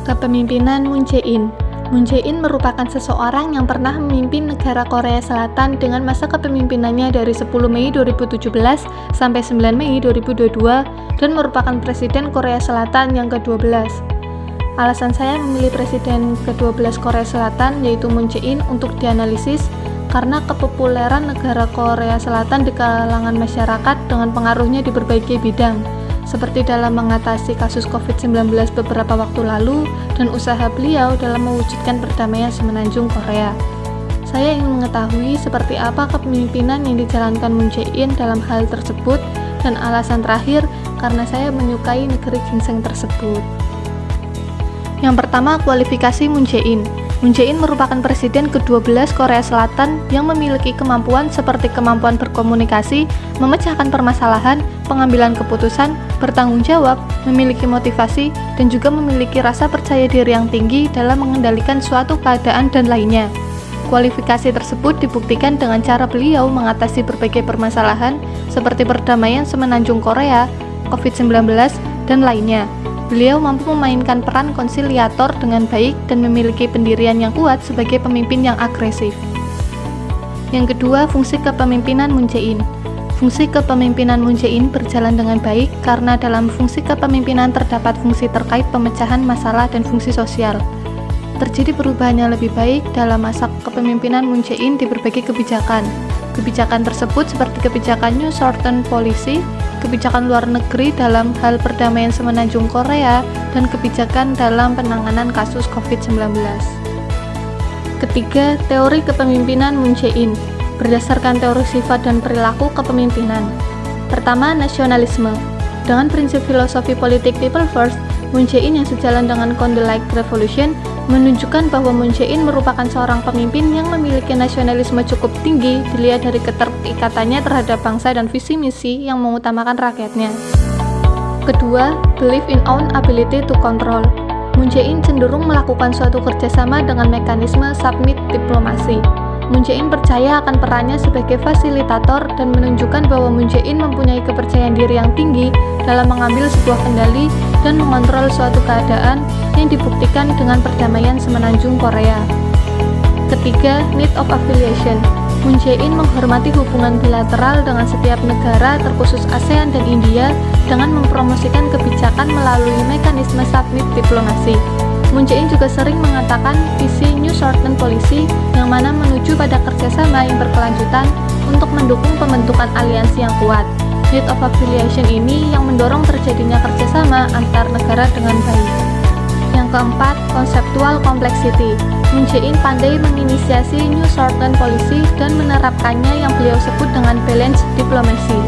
Kepemimpinan Moon Jae-in. Moon Jae-in merupakan seseorang yang pernah memimpin negara Korea Selatan dengan masa kepemimpinannya dari 10 Mei 2017 sampai 9 Mei 2022 dan merupakan Presiden Korea Selatan yang ke-12. Alasan saya memilih Presiden ke-12 Korea Selatan yaitu Moon Jae-in untuk dianalisis karena kepopuleran negara Korea Selatan di kalangan masyarakat dengan pengaruhnya di berbagai bidang, seperti dalam mengatasi kasus COVID-19 beberapa waktu lalu dan usaha beliau dalam mewujudkan perdamaian semenanjung Korea. Saya ingin mengetahui seperti apa kepemimpinan yang dijalankan Moon Jae-in dalam hal tersebut dan alasan terakhir karena saya menyukai negeri ginseng tersebut. Yang pertama, kualifikasi Moon Jae-in. Moon Jae-in merupakan presiden ke-12 Korea Selatan yang memiliki kemampuan seperti kemampuan berkomunikasi, memecahkan permasalahan, pengambilan keputusan, bertanggung jawab, memiliki motivasi, dan juga memiliki rasa percaya diri yang tinggi dalam mengendalikan suatu keadaan dan lainnya. Kualifikasi tersebut dibuktikan dengan cara beliau mengatasi berbagai permasalahan seperti perdamaian semenanjung Korea, COVID-19, dan lainnya. Beliau mampu memainkan peran konsiliator dengan baik dan memiliki pendirian yang kuat sebagai pemimpin yang agresif. Yang kedua, fungsi kepemimpinan Moon Jae-in. Fungsi kepemimpinan Moon Jae-in berjalan dengan baik karena dalam fungsi kepemimpinan terdapat fungsi terkait pemecahan masalah dan fungsi sosial. Terjadi perubahan yang lebih baik dalam masa kepemimpinan Moon Jae-in di berbagai kebijakan. Kebijakan tersebut seperti kebijakan New Southern Policy, kebijakan luar negeri dalam hal perdamaian semenanjung Korea, dan kebijakan dalam penanganan kasus COVID-19. Ketiga, teori kepemimpinan Moon Jae-in berdasarkan teori sifat dan perilaku kepemimpinan. Pertama, nasionalisme. Dengan prinsip filosofi politik People First, Moon Jae-in yang sejalan dengan Kondalik Revolution menunjukkan bahwa Moon Jae-in merupakan seorang pemimpin yang memiliki nasionalisme cukup tinggi dilihat dari keterikatannya terhadap bangsa dan visi misi yang mengutamakan rakyatnya. Kedua, belief in own ability to control. Moon Jae-in cenderung melakukan suatu kerjasama dengan mekanisme submit diplomasi. Moon Jae-in percaya akan perannya sebagai fasilitator dan menunjukkan bahwa Moon Jae-in mempunyai kepercayaan diri yang tinggi dalam mengambil sebuah kendali dan mengontrol suatu keadaan yang dibuktikan dengan perdamaian semenanjung Korea. Ketiga, need of affiliation. Moon Jae-in menghormati hubungan bilateral dengan setiap negara terkhusus ASEAN dan India dengan mempromosikan kebijakan melalui mekanisme submit diplomasi. Moon Jae-in juga sering mengatakan visi New Southern Policy yang mana menuju pada kerjasama yang berkelanjutan untuk mendukung pembentukan aliansi yang kuat. Need of affiliation ini yang mendorong terjadinya kerjasama antar negara dengan baik. Yang keempat, conceptual complexity. Moon Jae-in pandai menginisiasi New Southern Policy dan menerapkannya yang beliau sebut dengan balance diplomacy.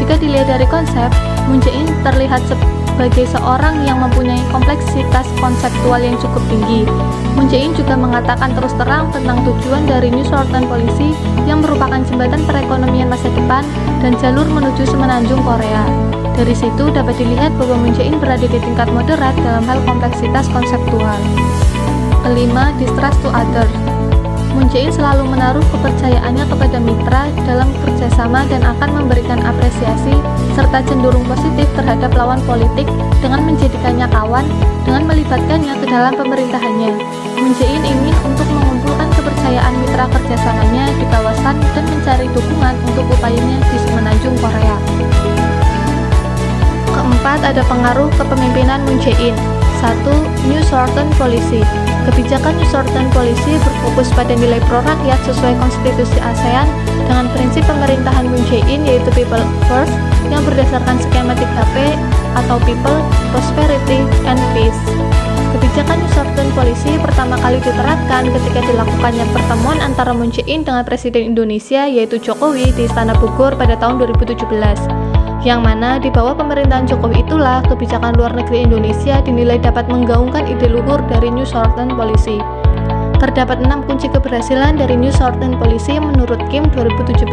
Jika dilihat dari konsep, Moon Jae-in terlihat sebagai seorang yang mempunyai kompleksitas konseptual yang cukup tinggi. Moon Jae-in juga mengatakan terus terang tentang tujuan dari New Southern Policy yang merupakan jembatan perekonomian masa depan dan jalur menuju semenanjung Korea. Dari situ dapat dilihat bahwa Moon Jae-in berada di tingkat moderat dalam hal kompleksitas konseptual. Kelima, distrust to others. Moon Jae-in selalu menaruh kepercayaannya kepada mitra dalam kerjasama dan akan memberikan apresiasi serta cenderung positif terhadap lawan politik dengan menjadikannya kawan dengan melibatkannya ke dalam pemerintahannya. Moon Jae-in ingin untuk mengumpulkan kepercayaan mitra kerjasamanya di kawasan dan mencari dukungan untuk upayanya di semenanjung Korea. Keempat, ada pengaruh kepemimpinan Moon Jae-in. 1. New Southern Policy. Kebijakan New Southern Policy berfokus pada nilai pro-rakyat sesuai konstitusi ASEAN dengan prinsip pemerintahan Moon Jae-in yaitu People First yang berdasarkan skema 3P atau People, Prosperity, and Peace. Kebijakan New Southern Policy pertama kali diterapkan ketika dilakukannya pertemuan antara Moon Jae-in dengan Presiden Indonesia yaitu Jokowi di Istana Bogor pada tahun 2017. Yang mana di bawah pemerintahan Jokowi itulah kebijakan luar negeri Indonesia dinilai dapat menggaungkan ide luhur dari New Southern Policy. Terdapat 6 kunci keberhasilan dari New Southern Policy menurut Kim 2017,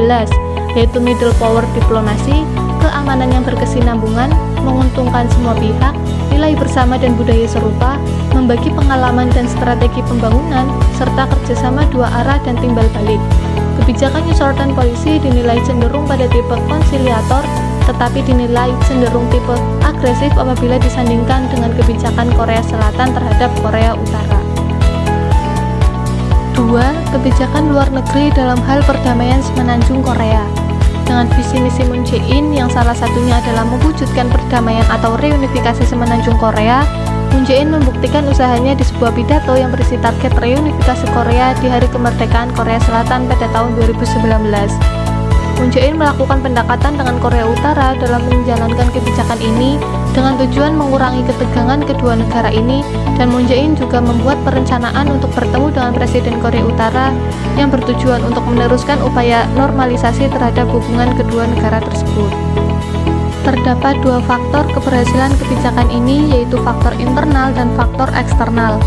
yaitu middle power diplomasi, keamanan yang berkesinambungan, menguntungkan semua pihak, nilai bersama dan budaya serupa, membagi pengalaman dan strategi pembangunan, serta kerjasama dua arah dan timbal balik. Kebijakan New Southern Policy dinilai cenderung pada tipe konsiliator, tetapi dinilai cenderung tipe agresif apabila disandingkan dengan kebijakan Korea Selatan terhadap Korea Utara. 2. Kebijakan luar negeri dalam hal perdamaian semenanjung Korea. Dengan visi misi Moon Jae-in yang salah satunya adalah mewujudkan perdamaian atau reunifikasi semenanjung Korea, Moon Jae-in membuktikan usahanya di sebuah pidato yang berisi target reunifikasi Korea di Hari Kemerdekaan Korea Selatan pada tahun 2019. Moon Jae-in melakukan pendekatan dengan Korea Utara dalam menjalankan kebijakan ini dengan tujuan mengurangi ketegangan kedua negara ini, dan Moon Jae-in juga membuat perencanaan untuk bertemu dengan Presiden Korea Utara yang bertujuan untuk meneruskan upaya normalisasi terhadap hubungan kedua negara tersebut. Terdapat dua faktor keberhasilan kebijakan ini, yaitu faktor internal dan faktor eksternal.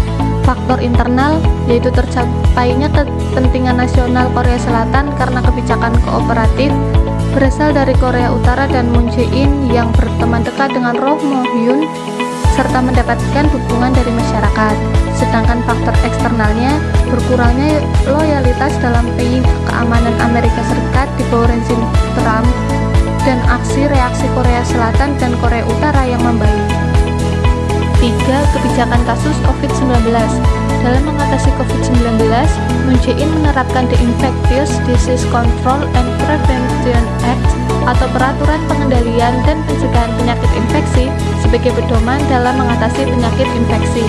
Faktor internal yaitu tercapainya kepentingan nasional Korea Selatan karena kebijakan kooperatif berasal dari Korea Utara dan Moon Jae-in yang berteman dekat dengan Roh Moo-hyun serta mendapatkan dukungan dari masyarakat. Sedangkan faktor eksternalnya berkurangnya loyalitas dalam paying keamanan Amerika Serikat di bawah rezim Trump dan aksi reaksi Korea Selatan dan Korea Utara yang membaik. 3. Kebijakan kasus COVID-19. Dalam mengatasi COVID-19, Moon Jae-in menerapkan The Infectious Disease Control and Prevention Act atau Peraturan Pengendalian dan Pencegahan Penyakit Infeksi sebagai pedoman dalam mengatasi penyakit infeksi.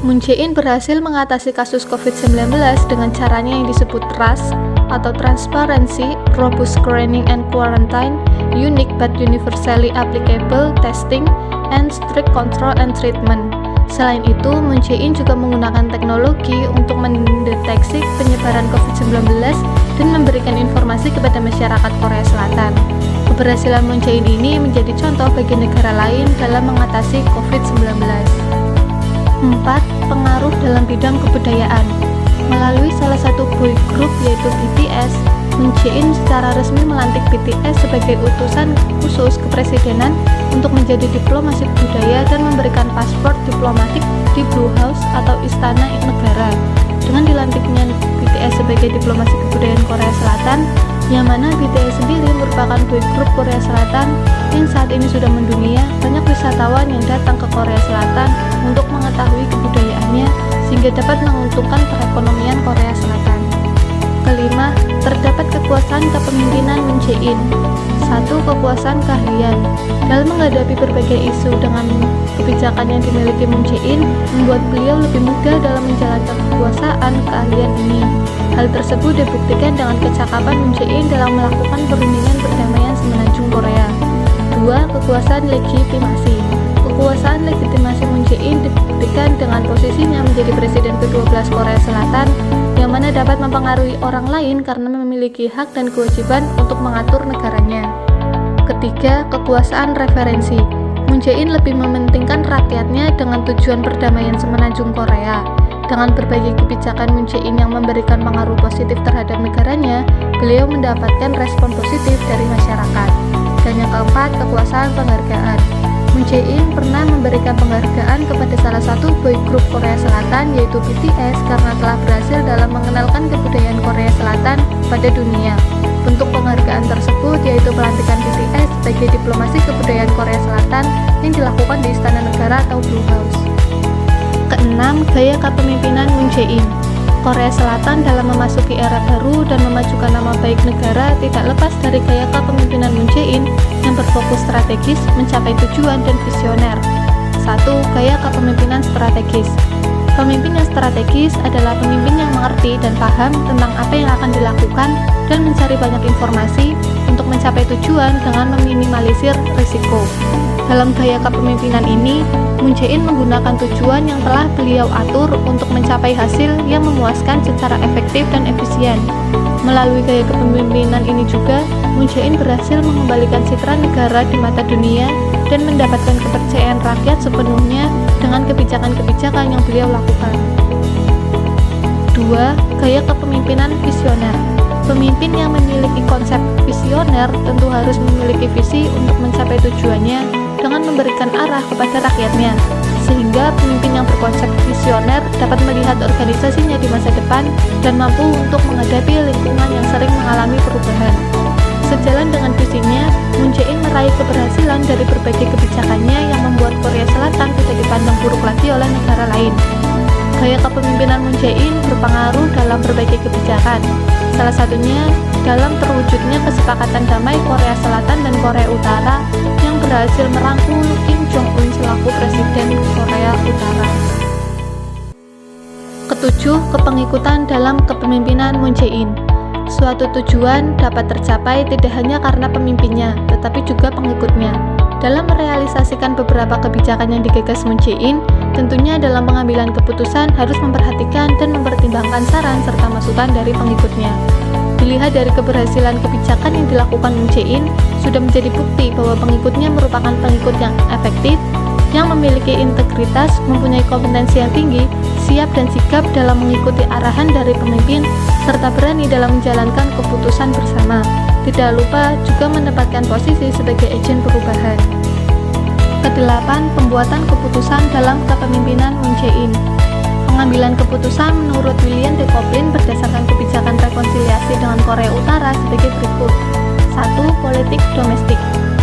Moon Jae-in berhasil mengatasi kasus COVID-19 dengan caranya yang disebut TRUST atau Transparency, Robust Screening and Quarantine, Unique but Universally Applicable Testing, and Strict Control and Treatment. Selain itu, Moon Jae-in juga menggunakan teknologi untuk mendeteksi penyebaran COVID-19 dan memberikan informasi kepada masyarakat Korea Selatan. Keberhasilan Moon Jae-in ini menjadi contoh bagi negara lain dalam mengatasi COVID-19. 4. Pengaruh dalam bidang kebudayaan. Melalui salah satu boy group yaitu BTS, Moon Jae-in secara resmi melantik BTS sebagai utusan khusus kepresidenan untuk menjadi diplomasi budaya dan memberikan paspor diplomatik di Blue House atau Istana Negara. Dengan dilantiknya BTS sebagai diplomasi kebudayaan Korea Selatan, yang mana BTS sendiri merupakan boy group Korea Selatan yang saat ini sudah mendunia, banyak wisatawan yang datang ke Korea Selatan untuk mengetahui kebudayaannya sehingga dapat menguntungkan perekonomian Korea Selatan. Kelima, terdapat kekuasaan kepemimpinan Moon Jae-in. 1. Kekuasaan keahlian. Dalam menghadapi berbagai isu dengan kebijakan yang dimiliki Moon Jae-in membuat beliau lebih mudah dalam menjalankan kekuasaan keahlian ini. Hal tersebut dibuktikan dengan kecakapan Moon Jae-in dalam melakukan perundingan perdamaian semenanjung Korea. 2. Kekuasaan legitimasi. Kekuasaan legitimasi Moon Jae-in dibuktikan dengan posisinya menjadi presiden ke-12 Korea Selatan yang mana dapat mempengaruhi orang lain karena memiliki hak dan kewajiban untuk mengatur negaranya. Ketiga, kekuasaan referensi. Moon Jae-in lebih mementingkan rakyatnya dengan tujuan perdamaian semenanjung Korea. Dengan berbagai kebijakan Moon Jae-in yang memberikan pengaruh positif terhadap negaranya, beliau mendapatkan respon positif dari masyarakat. Dan yang keempat, kekuasaan penghargaan. Moon Jae-in pernah memberikan penghargaan kepada salah satu boy group Korea Selatan yaitu BTS karena telah berhasil dalam mengenalkan kebudayaan Korea Selatan pada dunia. Bentuk penghargaan tersebut yaitu pelantikan BTS sebagai diplomasi kebudayaan Korea Selatan yang dilakukan di Istana Negara atau Blue House. Keenam, gaya kepemimpinan Moon Jae-in. Korea Selatan dalam memasuki era baru dan memajukan nama baik negara tidak lepas dari gaya kepemimpinan Moon Jae-in yang berfokus strategis, mencapai tujuan, dan visioner. 1. Gaya kepemimpinan strategis. Pemimpin yang strategis adalah pemimpin yang mengerti dan paham tentang apa yang akan dilakukan dan mencari banyak informasi untuk mencapai tujuan dengan meminimalisir risiko. Dalam gaya kepemimpinan ini, Moon Jae-in menggunakan tujuan yang telah beliau atur untuk mencapai hasil yang memuaskan secara efektif dan efisien. Melalui gaya kepemimpinan ini juga, Moon Jae-in berhasil mengembalikan citra negara di mata dunia dan mendapatkan kepercayaan rakyat sepenuhnya dengan kebijakan-kebijakan yang beliau lakukan. 2. Gaya kepemimpinan visioner. Pemimpin yang memiliki konsep visioner tentu harus memiliki visi untuk mencapai tujuannya dengan memberikan arah kepada rakyatnya, sehingga pemimpin yang berkonsep visioner dapat melihat organisasinya di masa depan dan mampu untuk menghadapi lingkungan yang sering mengalami perubahan. Sejalan dengan visinya, Moon Jae-in meraih keberhasilan dari berbagai kebijakannya yang membuat Korea Selatan tidak dipandang buruk lagi oleh negara lain. Gaya kepemimpinan Moon Jae-in berpengaruh dalam berbagai kebijakan, salah satunya dalam terwujudnya kesepakatan damai Korea Selatan dan Korea Utara yang berhasil merangkul Kim Jong-un selaku Presiden Korea Utara. Ketujuh, kepengikutan dalam kepemimpinan Moon Jae-in. Suatu tujuan dapat tercapai tidak hanya karena pemimpinnya, tetapi juga pengikutnya. Dalam merealisasikan beberapa kebijakan yang digagas Moon Jae-in, tentunya dalam pengambilan keputusan harus memperhatikan dan mempertimbangkan saran serta masukan dari pengikutnya. Dilihat dari keberhasilan kebijakan yang dilakukan Moon Jae-in, sudah menjadi bukti bahwa pengikutnya merupakan pengikut yang efektif, yang memiliki integritas, mempunyai kompetensi yang tinggi, siap dan sigap dalam mengikuti arahan dari pemimpin, serta berani dalam menjalankan keputusan bersama. Tidak lupa juga menempatkan posisi sebagai agen perubahan. Kedelapan, pembuatan keputusan dalam kepemimpinan Moon Jae-in. Pengambilan keputusan menurut William D. Coplin berdasarkan kebijakan rekonsiliasi dengan Korea Utara sebagai berikut. 1. Politik domestik.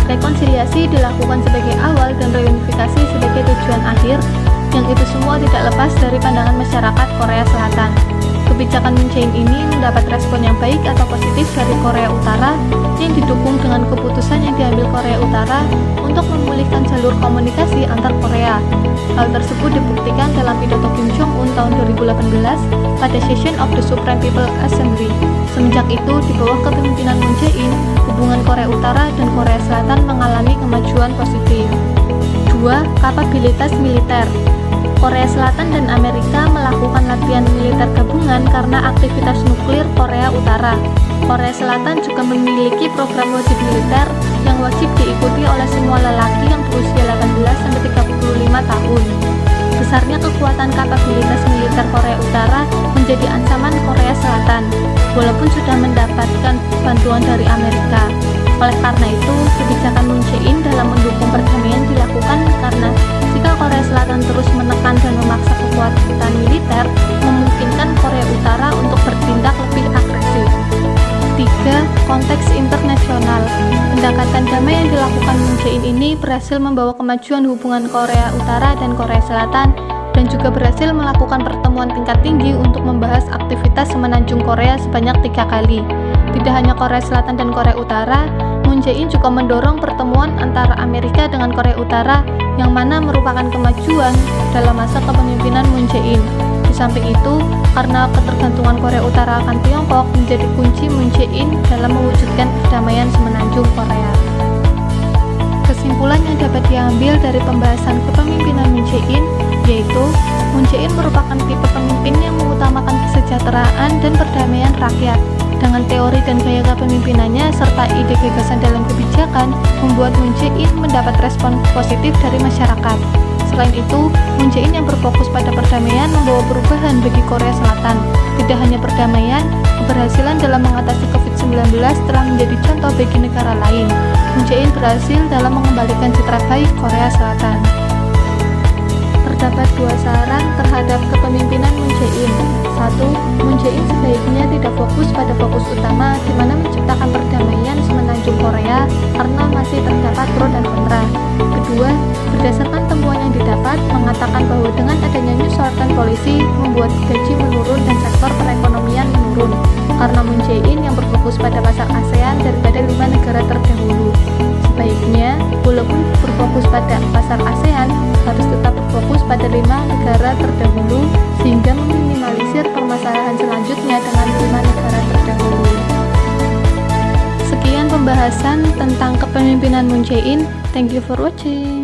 Rekonsiliasi dilakukan sebagai awal dan reunifikasi sebagai tujuan akhir, yang itu semua tidak lepas dari pandangan masyarakat Korea Selatan. Kebijakan Moon Jae-in ini mendapat respon yang baik atau positif dari Korea Utara yang didukung dengan keputusan yang diambil Korea Utara untuk memulihkan jalur komunikasi antar Korea. Hal tersebut dibuktikan dalam pidato Kim Jong-un tahun 2018 pada Session of the Supreme People's Assembly. Semenjak itu, di bawah kepemimpinan Moon Jae-in, hubungan Korea Utara dan Korea Selatan mengalami kemajuan positif. 2. Kapabilitas militer. Korea Selatan dan Amerika melakukan latihan militer gabungan karena aktivitas nuklir Korea Utara. Korea Selatan juga memiliki program wajib militer yang wajib diikuti oleh semua lelaki yang berusia 18-35 tahun. Besarnya kekuatan kapabilitas militer Korea Utara menjadi ancaman Korea Selatan, walaupun sudah mendapatkan bantuan dari Amerika. Oleh karena itu, kebijakan Moon Jae-in dalam mendukung perdamaian dilakukan karena jika Korea Selatan terus menekan dan memaksa kekuatan militer, memungkinkan Korea Utara untuk bertindak lebih agresif. 3. Konteks internasional. Pendekatan damai yang dilakukan Moon Jae-in ini berhasil membawa kemajuan hubungan Korea Utara dan Korea Selatan dan juga berhasil melakukan pertemuan tingkat tinggi untuk membahas aktivitas semenanjung Korea sebanyak 3 kali. Tidak hanya Korea Selatan dan Korea Utara, Moon Jae-in juga mendorong pertemuan antara Amerika dengan Korea Utara yang mana merupakan kemajuan dalam masa kepemimpinan Moon Jae-in. Di samping itu, karena ketergantungan Korea Utara akan Tiongkok menjadi kunci Moon Jae-in dalam mewujudkan perdamaian semenanjung Korea. Kesimpulan yang dapat diambil dari pembahasan kepemimpinan Moon Jae-in yaitu Moon Jae-in merupakan tipe pemimpin yang mengutamakan kesejahteraan dan perdamaian rakyat. Dengan teori dan gaya kepemimpinannya serta ide gagasan dalam kebijakan membuat Moon Jae-in mendapat respon positif dari masyarakat. Selain itu, Moon Jae-in yang berfokus pada perdamaian membawa perubahan bagi Korea Selatan. Tidak hanya perdamaian, keberhasilan dalam mengatasi COVID-19 telah menjadi contoh bagi negara lain. Moon Jae-in berhasil dalam mengembalikan citra baik Korea Selatan. Terdapat 2 saran terhadap kepemimpinan Moon Jae-in. 1. Moon Jae-in sebaiknya tidak fokus pada fokus utama di mana menciptakan perdamaian semenanjung Korea karena masih terdapat pro dan kontra. Kedua, berdasarkan temuan yang didapat mengatakan bahwa dengan adanya New Southern Policy membuat gaji menurun dan sektor perekonomian menurun karena Moon Jae-in yang berfokus pada pasar ASEAN daripada 5 negara terdahulu. Sebaiknya, walaupun berfokus pada pasar ASEAN, harus tetap berfokus pada 5 negara terdahulu sehingga meminimalisir permasalahan selanjutnya dengan 5 negara terdahulu. Sekian pembahasan tentang kepemimpinan Moon Jae-in. Thank you for watching.